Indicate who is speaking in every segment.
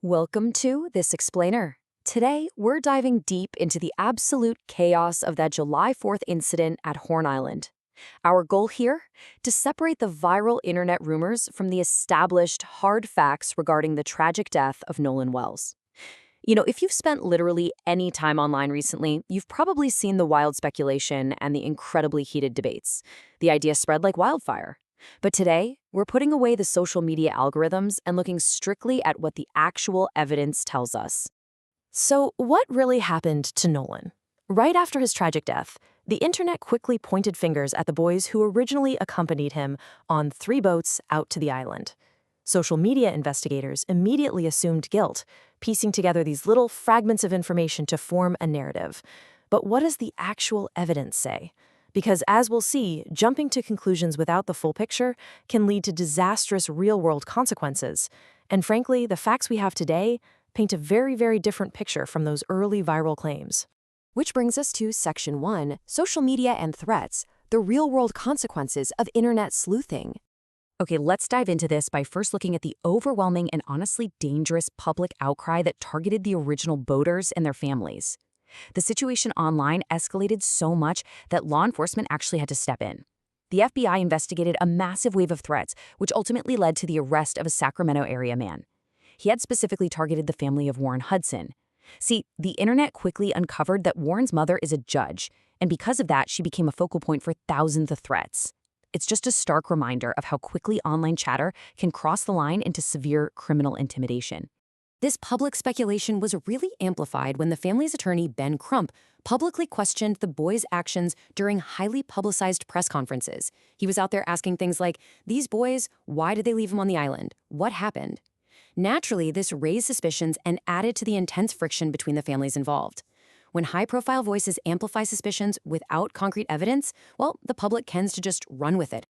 Speaker 1: Welcome to This Explainer. Today, we're diving deep into the absolute chaos of that July 4th incident at Horn Island. Our goal here? To separate the viral internet rumors from the established hard facts regarding the tragic death of Nolan Wells. If you've spent literally any time online recently, you've probably seen the wild speculation and the incredibly heated debates. The idea spread like wildfire. But today, we're putting away the social media algorithms and looking strictly at what the actual evidence tells us. So, what really happened to Nolan? Right after his tragic death, the internet quickly pointed fingers at the boys who originally accompanied him on 3 boats out to the island. Social media investigators immediately assumed guilt, piecing together these little fragments of information to form a narrative. But what does the actual evidence say? Because as we'll see, jumping to conclusions without the full picture can lead to disastrous real-world consequences. And frankly, the facts we have today paint a very, very different picture from those early viral claims. Which brings us to Section 1, Social Media and Threats, the real-world consequences of internet sleuthing. Okay, let's dive into this by first looking at the overwhelming and honestly dangerous public outcry that targeted the original boaters and their families. The situation online escalated so much that law enforcement actually had to step in. The FBI investigated a massive wave of threats, which ultimately led to the arrest of a Sacramento area man. He had specifically targeted the family of Warren Hudson. See, the internet quickly uncovered that Warren's mother is a judge, and because of that, she became a focal point for thousands of threats. It's just a stark reminder of how quickly online chatter can cross the line into severe criminal intimidation. This public speculation was really amplified when the family's attorney, Ben Crump, publicly questioned the boys' actions during highly publicized press conferences. He was out there asking things like, "These boys, why did they leave them on the island? What happened?" Naturally, this raised suspicions and added to the intense friction between the families involved. When high-profile voices amplify suspicions without concrete evidence, well, the public tends to just run with it.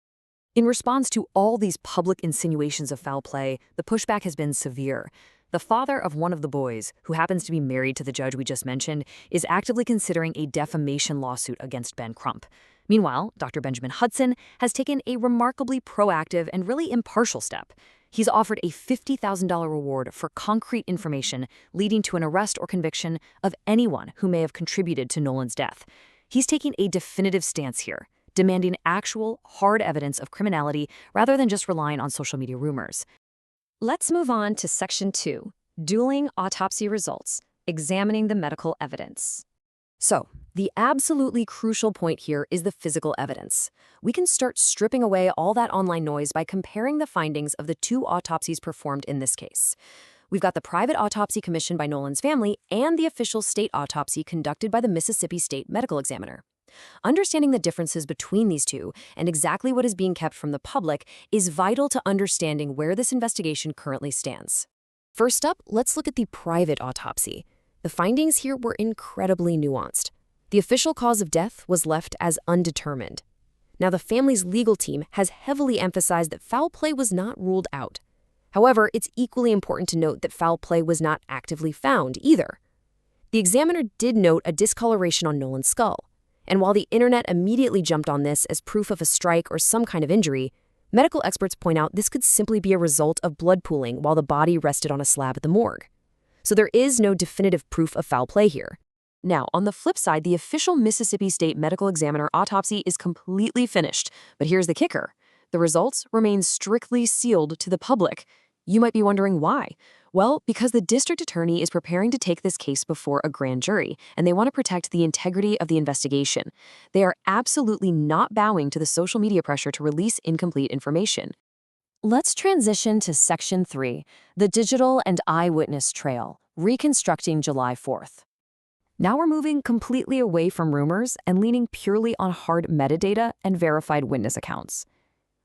Speaker 1: In response to all these public insinuations of foul play, the pushback has been severe. The father of one of the boys, who happens to be married to the judge we just mentioned, is actively considering a defamation lawsuit against Ben Crump. Meanwhile, Dr. Benjamin Hudson has taken a remarkably proactive and really impartial step. He's offered a $50,000 reward for concrete information leading to an arrest or conviction of anyone who may have contributed to Nolan's death. He's taking a definitive stance here, demanding actual, hard evidence of criminality rather than just relying on social media rumors. Let's move on to Section 2, Dueling Autopsy Results, Examining the Medical Evidence. So, the absolutely crucial point here is the physical evidence. We can start stripping away all that online noise by comparing the findings of the 2 autopsies performed in this case. We've got the private autopsy commissioned by Nolan's family and the official state autopsy conducted by the Mississippi State Medical Examiner. Understanding the differences between these two and exactly what is being kept from the public is vital to understanding where this investigation currently stands. First up, let's look at the private autopsy. The findings here were incredibly nuanced. The official cause of death was left as undetermined. Now, the family's legal team has heavily emphasized that foul play was not ruled out. However, it's equally important to note that foul play was not actively found either. The examiner did note a discoloration on Nolan's skull. And while the internet immediately jumped on this as proof of a strike or some kind of injury, medical experts point out this could simply be a result of blood pooling while the body rested on a slab at the morgue. So there is no definitive proof of foul play here. Now, on the flip side, the official Mississippi State Medical Examiner autopsy is completely finished. But here's the kicker. The results remain strictly sealed to the public. You might be wondering why. Well, because the district attorney is preparing to take this case before a grand jury, and they want to protect the integrity of the investigation. They are absolutely not bowing to the social media pressure to release incomplete information. Let's transition to Section 3, the Digital and Eyewitness Trail, Reconstructing July 4th. Now we're moving completely away from rumors and leaning purely on hard metadata and verified witness accounts.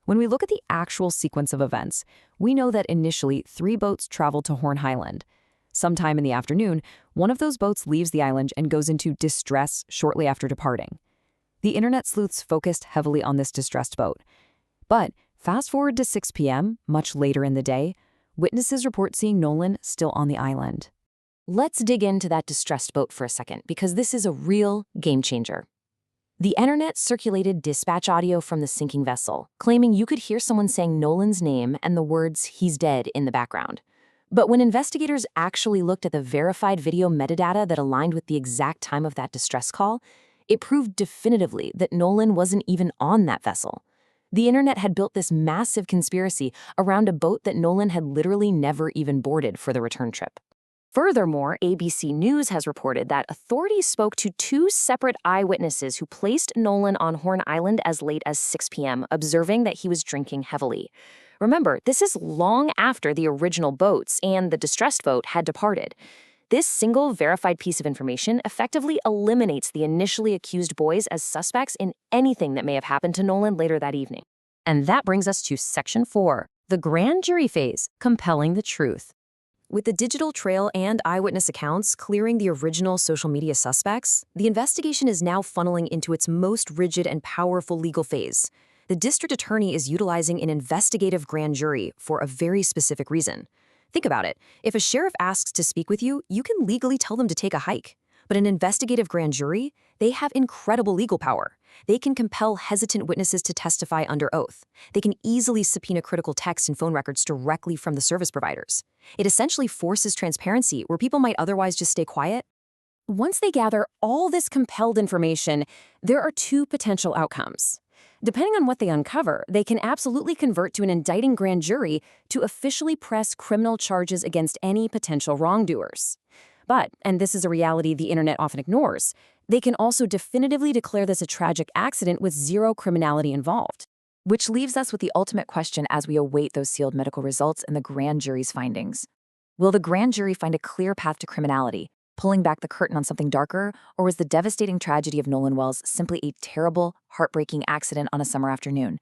Speaker 1: When we look at the actual sequence of events, we know that initially 3 boats traveled to Horn Island. Sometime in the afternoon, one of those boats leaves the island and goes into distress shortly after departing. The internet sleuths focused heavily on this distressed boat. But fast forward to 6 p.m., much later in the day, witnesses report seeing Nolan still on the island. Let's dig into that distressed boat for a second, because this is a real game changer. The internet circulated dispatch audio from the sinking vessel, claiming you could hear someone saying Nolan's name and the words "he's dead" in the background. But when investigators actually looked at the verified video metadata that aligned with the exact time of that distress call, it proved definitively that Nolan wasn't even on that vessel. The internet had built this massive conspiracy around a boat that Nolan had literally never even boarded for the return trip. Furthermore, ABC News has reported that authorities spoke to two separate eyewitnesses who placed Nolan on Horn Island as late as 6 p.m., observing that he was drinking heavily. Remember, this is long after the original boats and the distressed boat had departed. This single verified piece of information effectively eliminates the initially accused boys as suspects in anything that may have happened to Nolan later that evening. And that brings us to Section 4, the grand jury phase, compelling the truth. With the digital trail and eyewitness accounts clearing the original social media suspects, the investigation is now funneling into its most rigid and powerful legal phase. The district attorney is utilizing an investigative grand jury for a very specific reason. Think about it. If a sheriff asks to speak with you, you can legally tell them to take a hike. But an investigative grand jury, they have incredible legal power. They can compel hesitant witnesses to testify under oath. They can easily subpoena critical text and phone records directly from the service providers. It essentially forces transparency where people might otherwise just stay quiet. Once they gather all this compelled information, there are two potential outcomes. Depending on what they uncover, they can absolutely convert to an indicting grand jury to officially press criminal charges against any potential wrongdoers. But, and this is a reality the internet often ignores, they can also definitively declare this a tragic accident with zero criminality involved. Which leaves us with the ultimate question as we await those sealed medical results and the grand jury's findings. Will the grand jury find a clear path to criminality, pulling back the curtain on something darker, or was the devastating tragedy of Nolan Wells simply a terrible, heartbreaking accident on a summer afternoon?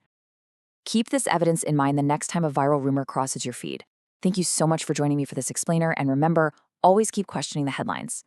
Speaker 1: Keep this evidence in mind the next time a viral rumor crosses your feed. Thank you so much for joining me for this explainer, and remember, always keep questioning the headlines.